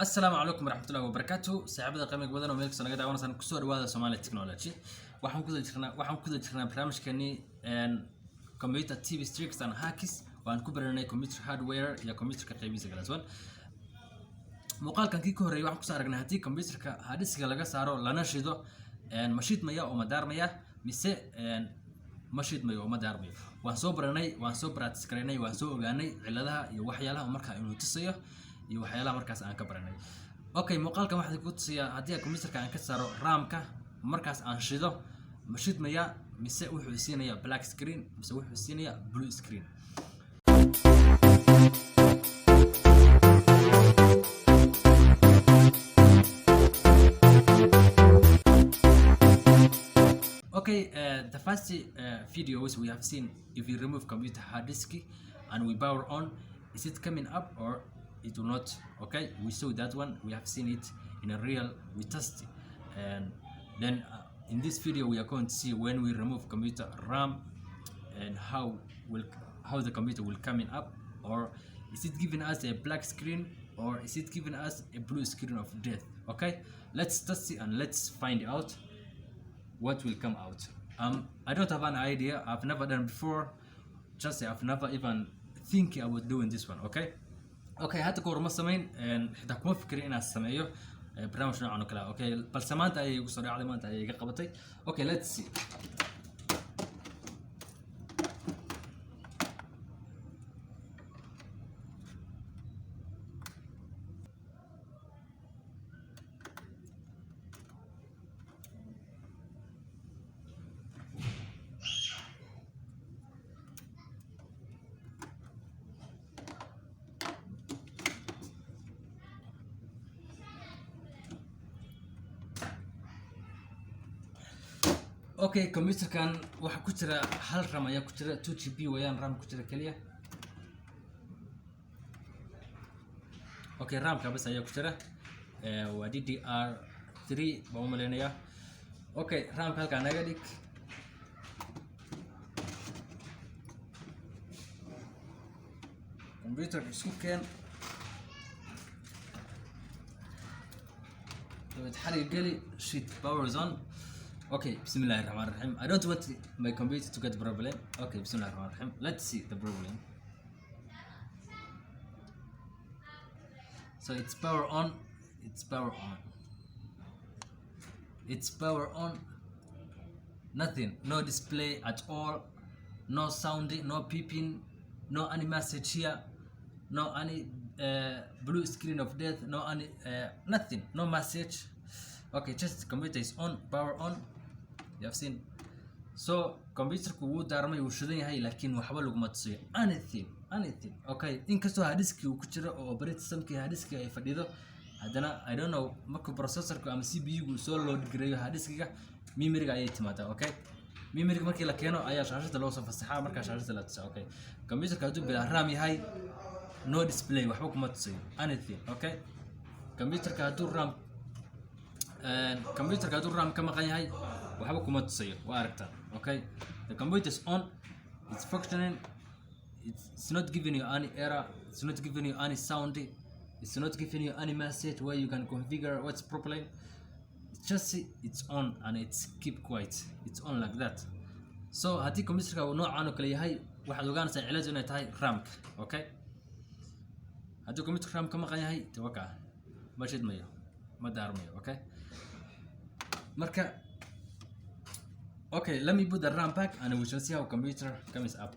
السلام عليكم ورحمة الله وبركاته. سعادة قيمة بدن وملك سنة قد عونا كسور هذا سومالي تكنولوجي. waxaan ku jirnaa barnaamijkeeni computer TV tricks and hacks waan ku baranay computer hardware iyo computerka qaybihiisa kala duwan. Muuqaalkan kii ka horeeyay waxaan ku soo aragnay haddii computerka harddiska laga saaro lana shido mashid maya oo madaarmaya mise mashid mayo oo madaarmayo. Waan soo baranay, waan soo practice gareynay, waan soo ogaanay ciladaha iyo waxyaalaha markaa inuu tusayo iyo waxyaalaha markaas aan ka baranay. Okay, muuqaalkan waxaan ku tusayaa haddii computerka aan ka saaro RAM-ka markaas aan shido mashid maya mise wuxuu siinaya black screen mise wuxuu siinaya blue screen. Okay, the first videos we have seen, if we remove computer hard disk and we power on, is it coming up or it will not? Okay, we saw that one, we have seen it in a real, we test, and then in this video we are going to see when we remove computer RAM and how the computer will coming up, or is it giving us a black screen or is it giving us a blue screen of death. Okay, let's test it and let's find out what will come out. I don't have an idea, I've never done before, just I've never even think about doing this one. Okay, hadda koor ma samayn xitaa kuma fikirin inaan sameeyo barnaamij noocan oo kale. Okay, balse maanta ayay igu soo dhacday, maanta ayay iga qabatay. Okay, let's see. Okay, computer kan waxa ku jira hal RAM ayaa ku jira 2GB wayaan RAM ku jira kaliya. Okay, RAM ka bas ayaa ku jira waa DDR3 baan u maleynayaa. Okay, RAM ka halkaan naga dhig. Computer isku keen xarig gali shit power on. Okay, Bismillahirrahmanirrahim. I don't want my computer to get problem. Okay, Bismillahirrahmanirrahim. Let's see the problem. So it's power on. It's power on. It's power on. Nothing. No display at all. No sounding. No peeping. No any message here. No any blue screen of death. No any nothing. No message. Okay, just the computer is on. Power on. You have seen. So computer ku wuu daarmay uu shidan yahay laakiin waxba lagu matsayo anything. Okay, inkastoo hard disk uu ku jiro oo operating system-ka hard disk ay fadhido, hadana I don't know marka processor-ku ama CPU gu soo load gareeyo hard disk-ga memory-ga ayay timaadaa. Okay, memory-ga markii la keeno ayaa shaashada loo soo fasaxaa, marka shaashada la tuso. Okay, computer-ka haduu bilaa RAM yahay, no display, waxba kuma tusayo anything. Okay, computer-ka haduu RAM ka maqan yahay waxba kuma tusayo, waa aragtaa. Okay, the computer is on, it's functioning, it's not giving you any error, it's not giving you any sound, it's not giving you any message where you can configure what's problem. It's just it's on and it's keep quiet, it's on like that. So haddii computerka uu noocan oo kale yahay waxaad ogaanaysaa cilad inay tahay RAM. Okay, haddii computerka RAM ka maqan yahay tawaka ma shid mayo ma daarmayo. Okay, marka okay, let me put the RAM back and we shall see how computer comes up.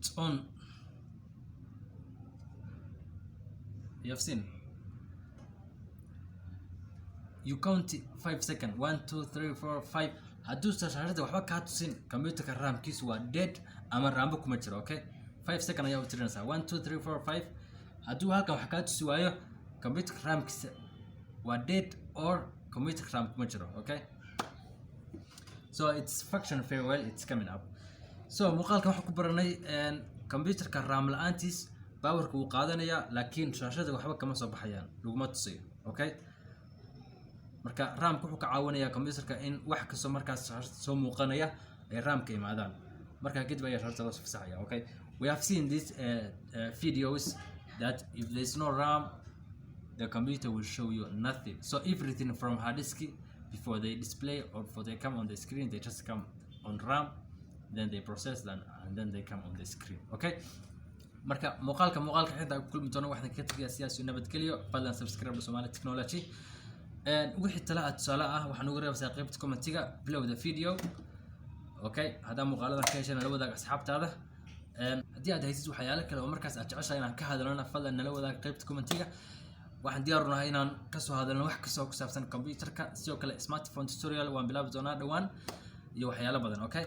It's on. You have seen. You count 5 seconds. 1, 2, 3, 4, 5. Hadduu shaashada waxba ka tusin computerka RAM-kiisu waa dead ama RAM kuma jiro. Okay, 5 seconds ayaa u tirinaysaa. 1, 2, 3, 4, 5. hadduu halkan wax ka tusi waayo computer RAM waa dead or computer RAM kuma jiro. Okay, so it's function very well, it's coming up. So muuqaalka waxaan ku baranay computerka RAM la'aantiis powerka uu qaadanaya laakiin shaashada waxba kama soo baxayaan laguma tusayo. Okay, marka RAM wuxuu ka caawinayaa computerka in wax kasto markaas soo muuqanaya ay RAM ka imaadaan marka kadib ayaa shaashada loo fasaxaya. Okay, we have seen these videos that if there's no RAM the computer will show you nothing. So everything from hard disk before they display or before they come on the screen, they just come on RAM, then they process them and then they come on the screen. Okay, marka muuqaalka xigta ku kulmi doono waxaan ka tagayaa siyaasi nabadgelyo. Fadlan subscribe to Somali Technology wixii tala tusaale ah waxaan ugu reebaa qaybta commentiga below the video. Okay, hadaa muuqaalada ka heshay nala wadaag asxaabtaada. Haddii aad haysid waxyaalo kale oo markaas aad jeceshahay inaan ka hadalno fadlan nala wadaag qaybta commentiga. waxaan diyaar u nahay inaan ka soo hadalno wax kasta oo ku saabsan computerka sidoo kale smartphone tutorial waan bilaabi doonaa dhawaan iyo waxyaalo badan. Okay.